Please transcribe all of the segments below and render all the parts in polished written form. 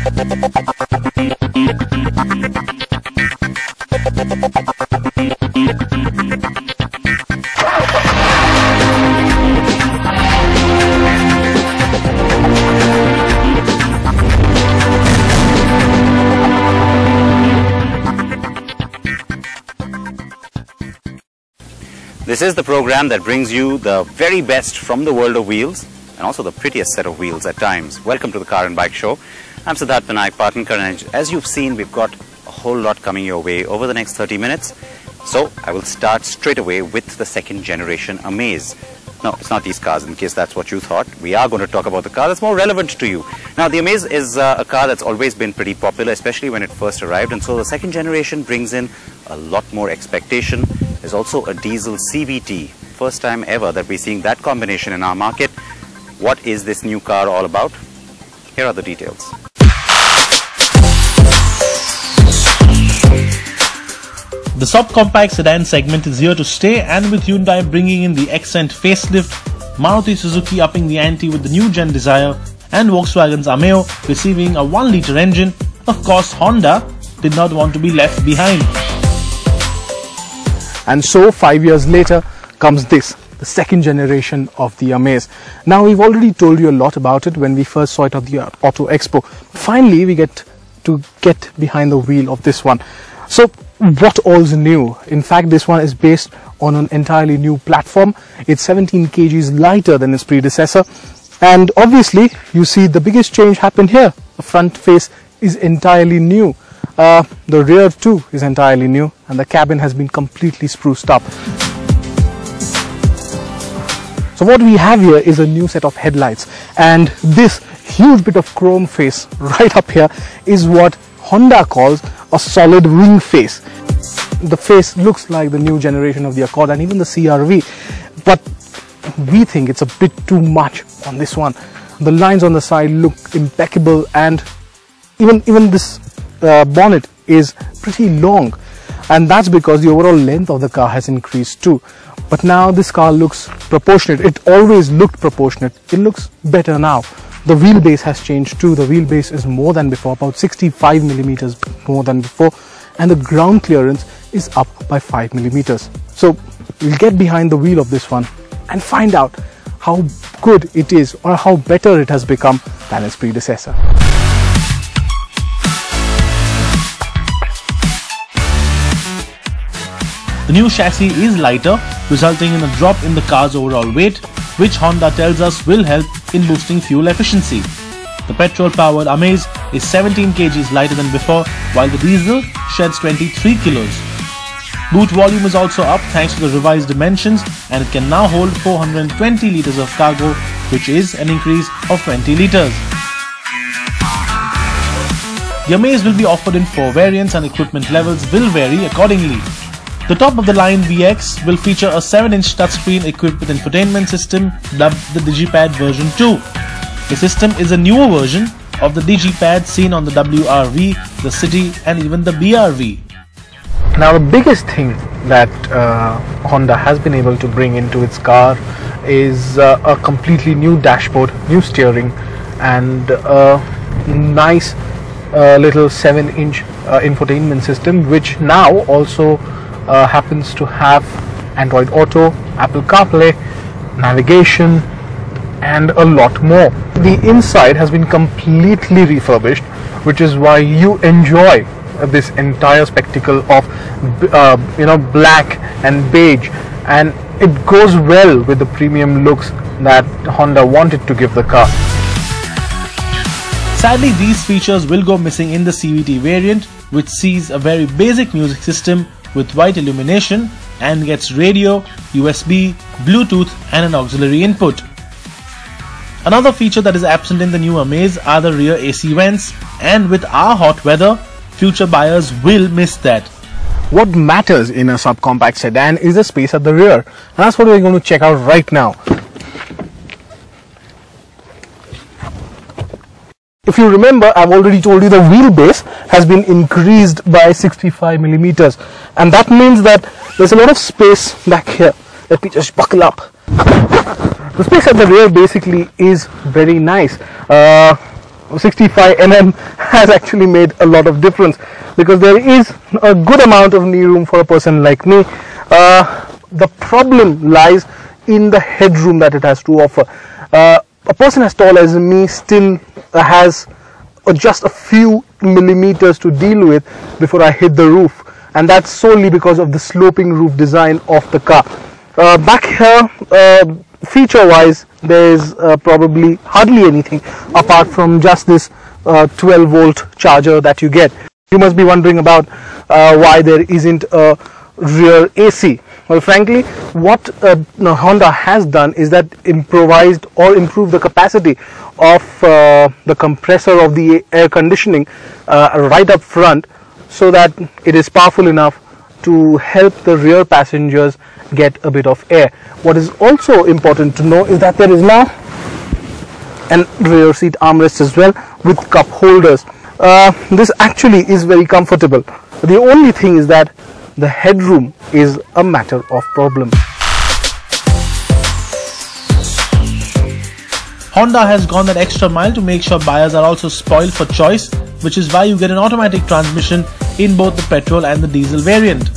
This is the program that brings you the very best from the world of wheels and also the prettiest set of wheels at times. Welcome to the Car and Bike Show. I'm Siddharth Vinayak Partner, and as you've seen, we've got a whole lot coming your way over the next 30 minutes. So I will start straight away with the second generation Amaze. No, it's not these cars, in case that's what you thought. We are going to talk about the car that's more relevant to you. Now, the Amaze is a car that's always been pretty popular, especially when it first arrived. And so the second generation brings in a lot more expectation. There's also a diesel CVT. First time ever that we're seeing that combination in our market. What is this new car all about? Here are the details. The subcompact sedan segment is here to stay, and with Hyundai bringing in the Accent facelift, Maruti Suzuki upping the ante with the new Gen Dzire, and Volkswagen's Ameya receiving a 1-litre engine, of course Honda did not want to be left behind. And so 5 years later comes this, the second generation of the Amaze. Now, we've already told you a lot about it when we first saw it at the Auto Expo. Finally, we get to get behind the wheel of this one. So what all's new? In fact, this one is based on an entirely new platform. It's 17 kgs lighter than its predecessor. And obviously, you see the biggest change happened here. The front face is entirely new. The rear too is entirely new, and the cabin has been completely spruced up. So what we have here is a new set of headlights, and this huge bit of chrome face right up here is what Honda calls a solid ring face. The face looks like the new generation of the Accord and even the CR-V, but we think it's a bit too much on this one. The lines on the side look impeccable, and even this bonnet is pretty long, and that's because the overall length of the car has increased too. But now this car looks proportionate. It always looked proportionate. It looks better now. The wheelbase has changed too. The wheelbase is more than before, about 65 millimeters more than before, and the ground clearance is up by 5 millimeters. So we'll get behind the wheel of this one and find out how good it is, or how better it has become than its predecessor. The new chassis is lighter, resulting in a drop in the car's overall weight, which Honda tells us will help in boosting fuel efficiency. The petrol-powered Amaze is 17 kgs lighter than before, while the diesel sheds 23 kilos. Boot volume is also up thanks to the revised dimensions, and it can now hold 420 litres of cargo, which is an increase of 20 litres. The Amaze will be offered in 4 variants, and equipment levels will vary accordingly. The top-of-the-line VX will feature a 7-inch touchscreen equipped with infotainment system dubbed the DigiPad version 2. The system is a newer version of the DigiPad seen on the WR-V, the City and even the BR-V. Now, the biggest thing that Honda has been able to bring into its car is a completely new dashboard, new steering, and a nice little 7-inch infotainment system, which now also happens to have Android Auto, Apple CarPlay, navigation, and a lot more. The inside has been completely refurbished, which is why you enjoy this entire spectacle of black and beige, and it goes well with the premium looks that Honda wanted to give the car. Sadly, these features will go missing in the CVT variant, which sees a very basic music system with white illumination and gets radio, USB, Bluetooth and an auxiliary input. Another feature that is absent in the new Amaze are the rear AC vents, and with our hot weather, future buyers will miss that. What matters in a subcompact sedan is the space at the rear, and that's what we're going to check out right now. If you remember, I've already told you the wheelbase has been increased by 65 millimeters, and that means that there's a lot of space back here. Let me just buckle up. The space at the rear basically is very nice. 65 mm has actually made a lot of difference, because there is a good amount of knee room for a person like me. The problem lies in the headroom that it has to offer. A person as tall as me still has just a few millimeters to deal with before I hit the roof, and that's solely because of the sloping roof design of the car. Back here, feature wise, there is probably hardly anything apart from just this 12-volt charger that you get. You must be wondering about why there isn't a rear AC. Well, frankly, what Honda has done is that improvised or improved the capacity of the compressor of the air conditioning right up front, so that it is powerful enough to help the rear passengers get a bit of air. What is also important to know is that there is now an rear seat armrest as well with cup holders. This actually is very comfortable. The only thing is that the headroom is a matter of problem. Honda has gone that extra mile to make sure buyers are also spoiled for choice, which is why you get an automatic transmission in both the petrol and the diesel variant.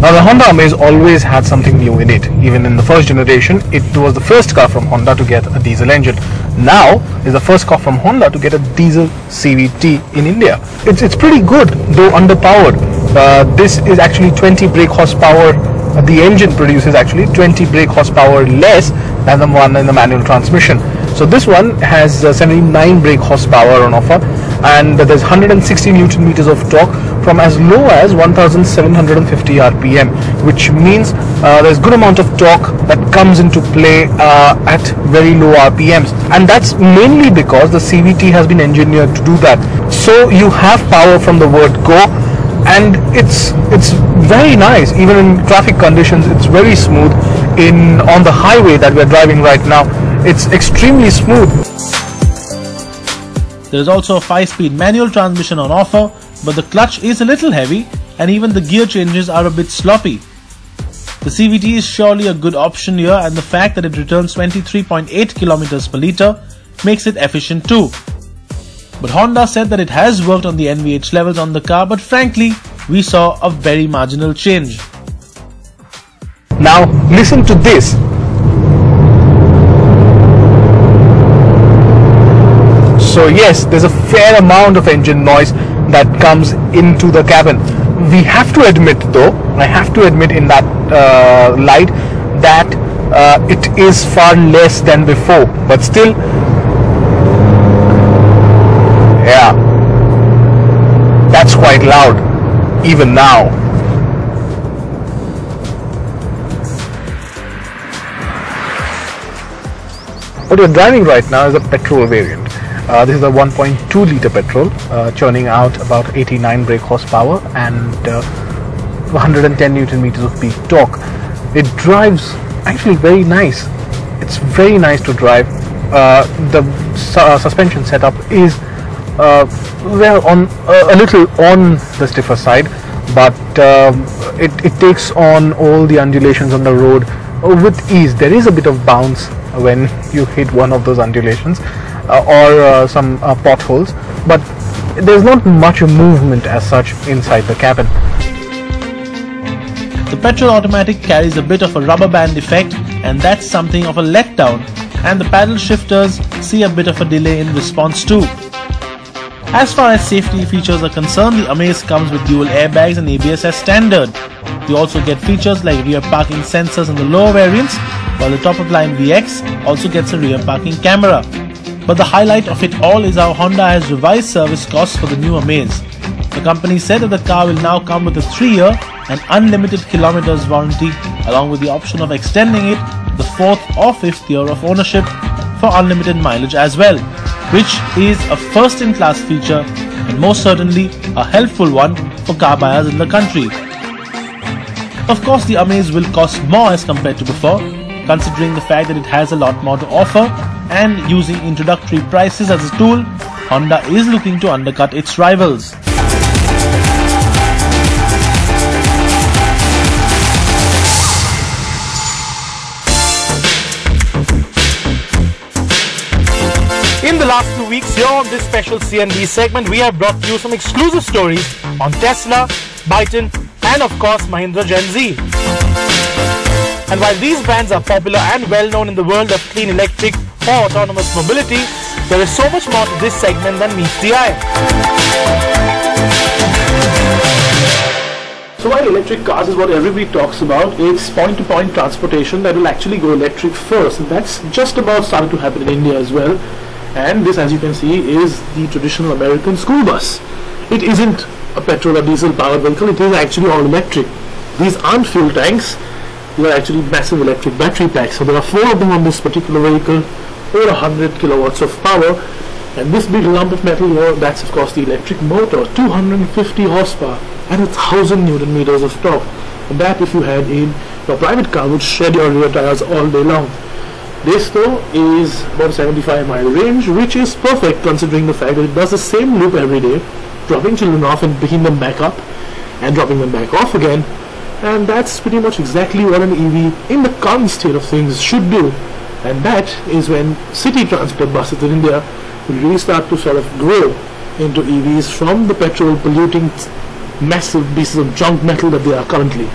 Now, the Honda Amaze always had something new in it. Even in the first generation, it was the first car from Honda to get a diesel engine. Now is the first car from Honda to get a diesel CVT in India. It's pretty good, though underpowered. This is actually 20 brake horsepower. The engine produces actually 20 brake horsepower less than the one in the manual transmission. So this one has 79 brake horsepower on offer, and there's 160 Newton meters of torque from as low as 1750 RPM, which means there's good amount of torque that comes into play at very low RPMs, and that's mainly because the CVT has been engineered to do that. So you have power from the word go, and it's very nice. Even in traffic conditions, it's very smooth. On the highway that we're driving right now, it's extremely smooth. There is also a 5-speed manual transmission on offer, but the clutch is a little heavy and even the gear changes are a bit sloppy. The CVT is surely a good option here, and the fact that it returns 23.8 km per litre makes it efficient too. But Honda said that it has worked on the NVH levels on the car, but frankly, we saw a very marginal change. Now listen to this. So yes, there's a fair amount of engine noise that comes into the cabin. We have to admit though, I have to admit in that light, that it is far less than before, but still, yeah, that's quite loud even now. What you're driving right now is a petrol variant. This is a 1.2 litre petrol, churning out about 89 brake horsepower and 110 Newton meters of peak torque. It drives actually very nice. It's very nice to drive. The suspension setup is well, on a little on the stiffer side, but it takes on all the undulations on the road with ease. There is a bit of bounce when you hit one of those undulations or some potholes, but there's not much movement as such inside the cabin. The petrol automatic carries a bit of a rubber band effect, and that's something of a letdown, and the paddle shifters see a bit of a delay in response too. As far as safety features are concerned, the Amaze comes with dual airbags and ABS as standard. You also get features like rear parking sensors in the lower variants, while the top of line VX also gets a rear parking camera. But the highlight of it all is how Honda has revised service costs for the new Amaze. The company said that the car will now come with a 3-year and unlimited kilometers warranty, along with the option of extending it to the 4th or 5th year of ownership for unlimited mileage as well, which is a first-in-class feature and most certainly a helpful one for car buyers in the country. Of course, the Amaze will cost more as compared to before, considering the fact that it has a lot more to offer, and using introductory prices as a tool, Honda is looking to undercut its rivals. weeks here on this special C&D segment, we have brought you some exclusive stories on Tesla, Byton and of course Mahindra Gen Z. And while these brands are popular and well known in the world of clean electric or autonomous mobility, there is so much more to this segment than meets the eye. So while electric cars is what everybody talks about, it's point-to-point transportation that will actually go electric first, and that's just about started to happen in India as well. And this, as you can see, is the traditional American school bus. It isn't a petrol or diesel powered vehicle, it is actually all electric. These aren't fuel tanks, they are actually massive electric battery packs. So there are 4 of them on this particular vehicle, over 100 kilowatts of power. And this big lump of metal here, that's of course the electric motor, 250 horsepower and 1,000 Newton meters of torque. And that, if you had in your private car, would shed your rear tires all day long. This though is about a 75-mile range, which is perfect considering the fact that it does the same loop every day, dropping children off and picking them back up and dropping them back off again. And that's pretty much exactly what an EV in the current state of things should do. And that is when city transport buses in India will really start to sort of grow into EVs from the petrol polluting massive pieces of junk metal that they are currently.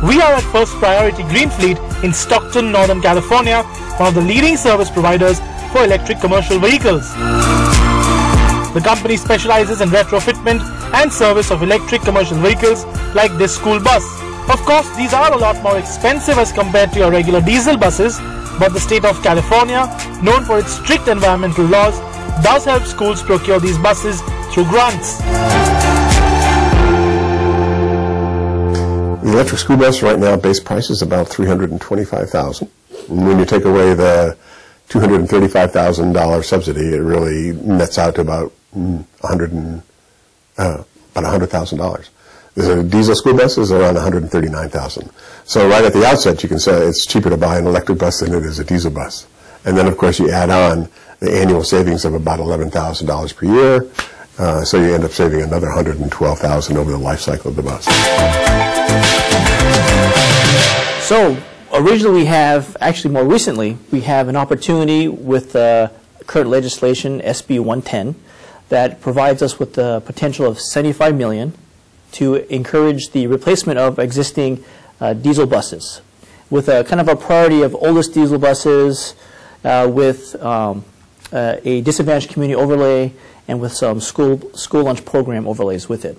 We are at First Priority Greenfleet in Stockton, Northern California, one of the leading service providers for electric commercial vehicles. The company specializes in retrofitment and service of electric commercial vehicles like this school bus. Of course, these are a lot more expensive as compared to your regular diesel buses, but the state of California, known for its strict environmental laws, does help schools procure these buses through grants. The electric school bus right now, base price is about $325,000. And when you take away the $235,000 subsidy, it really nets out to about $100,000. The diesel school bus is around $139,000. So right at the outset, you can say it's cheaper to buy an electric bus than it is a diesel bus. And then, of course, you add on the annual savings of about $11,000 per year. So you end up saving another $112,000 over the life cycle of the bus. So originally we have, actually more recently, we have an opportunity with current legislation, SB 110, that provides us with the potential of $75 million to encourage the replacement of existing diesel buses with a kind of a priority of oldest diesel buses with a disadvantaged community overlay and with some school lunch program overlays with it.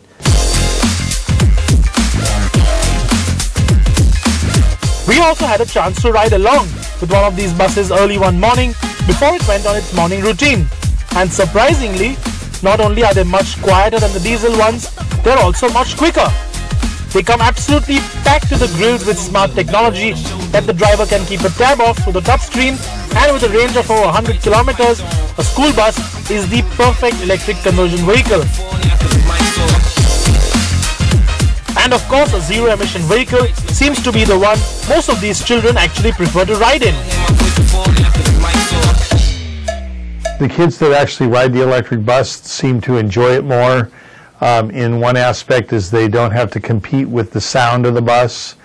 We also had a chance to ride along with one of these buses early one morning before it went on its morning routine. And surprisingly, not only are they much quieter than the diesel ones, they're also much quicker. They come absolutely packed to the grills with smart technology that the driver can keep a tab of through the touchscreen, and with a range of over 100 kilometers, a school bus is the perfect electric conversion vehicle. And of course, a zero-emission vehicle seems to be the one most of these children actually prefer to ride in. The kids that actually ride the electric bus seem to enjoy it more. In one aspect is they don't have to compete with the sound of the bus.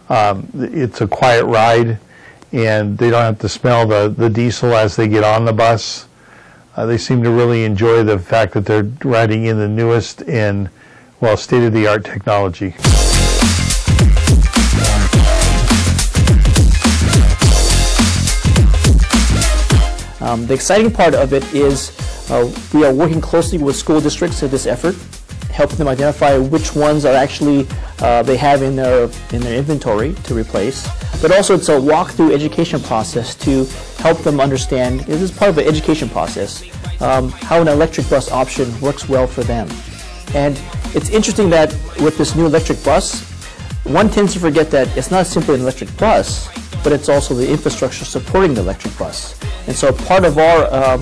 It's a quiet ride, and they don't have to smell the diesel as they get on the bus. They seem to really enjoy the fact that they're riding in the newest and, well, state-of-the-art technology. The exciting part of it is we are working closely with school districts in this effort, helping them identify which ones are actually they have in their inventory to replace. But also it's a walk-through education process to help them understand, this is part of an education process, how an electric bus option works well for them. And it's interesting that with this new electric bus, one tends to forget that it's not simply an electric bus, but it's also the infrastructure supporting the electric bus. And so part of our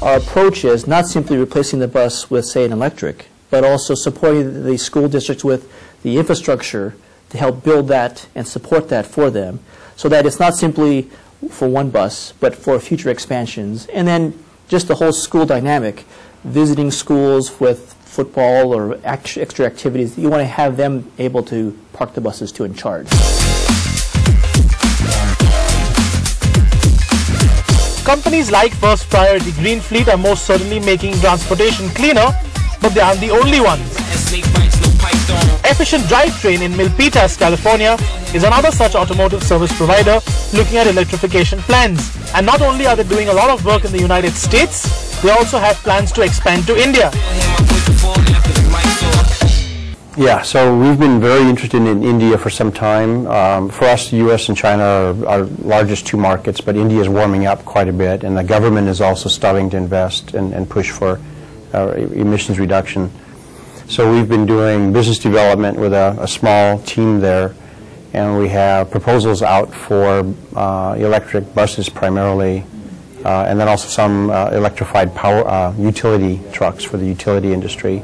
approach is not simply replacing the bus with, say, an electric, but also supporting the school districts with the infrastructure to help build that and support that for them, so that it's not simply for one bus, but for future expansions. And then just the whole school dynamic, visiting schools with football or extra activities, you want to have them able to park the buses to and charge. companies like First Priority Greenfleet are most certainly making transportation cleaner, but they aren't the only ones. Efficient Drivetrain in Milpitas, California is another such automotive service provider looking at electrification plans. And not only are they doing a lot of work in the United States, they also have plans to expand to India. Yeah, so we've been very interested in India for some time. For us, the U.S. and China are our largest two markets, but India is warming up quite a bit, and the government is also starting to invest and push for emissions reduction. So we've been doing business development with a small team there, and we have proposals out for electric buses primarily, and then also some electrified power utility trucks for the utility industry.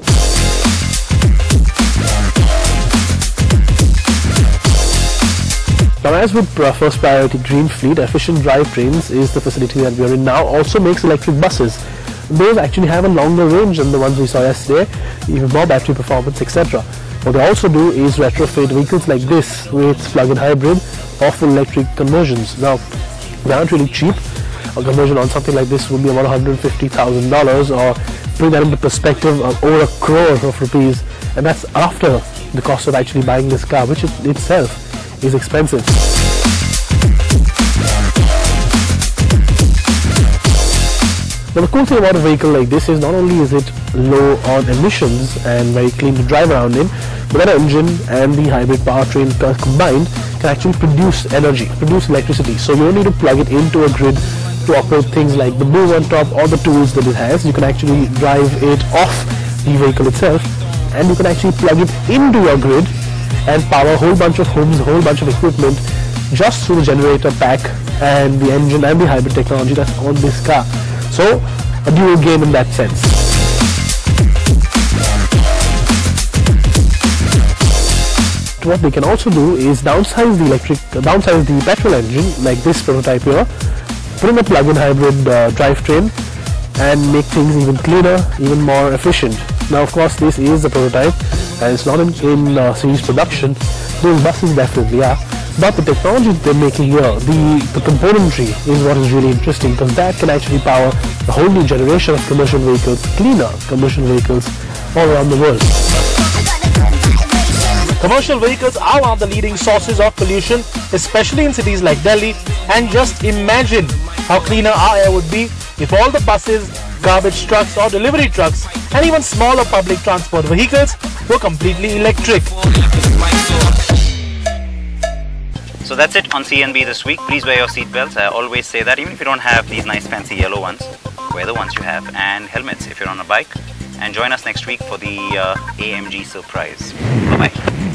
Now, as with First Priority Greenfleet, Efficient Drivetrains is the facility that we are in now, also makes electric buses. Those actually have a longer range than the ones we saw yesterday, even more battery performance, etc. What they also do is retrofit vehicles like this with plug-in hybrid or full electric conversions. Now, they aren't really cheap. A conversion on something like this would be about $150,000, or putting that into perspective, over $1 crore of rupees, and that's after the cost of actually buying this car, which itself is expensive. Now, the cool thing about a vehicle like this is not only is it low on emissions and very clean to drive around in, but that engine and the hybrid powertrain combined can actually produce energy, produce electricity. So you don't need to plug it into a grid to operate things like the move on top or the tools that it has. You can actually drive it off the vehicle itself, and you can actually plug it into your grid and power a whole bunch of homes, a whole bunch of equipment just through the generator pack and the engine and the hybrid technology that's on this car. So, a dual game in that sense. What they can also do is downsize the petrol engine, like this prototype here, put in a plug-in hybrid drivetrain, and make things even cleaner, even more efficient. Now, of course, this is a prototype, and it's not in series production. Those buses definitely are. But the technology they're making here, the componentry is what is really interesting, because that can actually power a whole new generation of commercial vehicles, cleaner commercial vehicles all around the world. Commercial vehicles are one of the leading sources of pollution, especially in cities like Delhi, and just imagine how cleaner our air would be if all the buses, garbage trucks or delivery trucks and even smaller public transport vehicles were completely electric. So that's it on CNB this week. Please wear your seatbelts. I always say that, even if you don't have these nice fancy yellow ones, wear the ones you have, and helmets if you're on a bike. And join us next week for the AMG surprise. Bye-bye.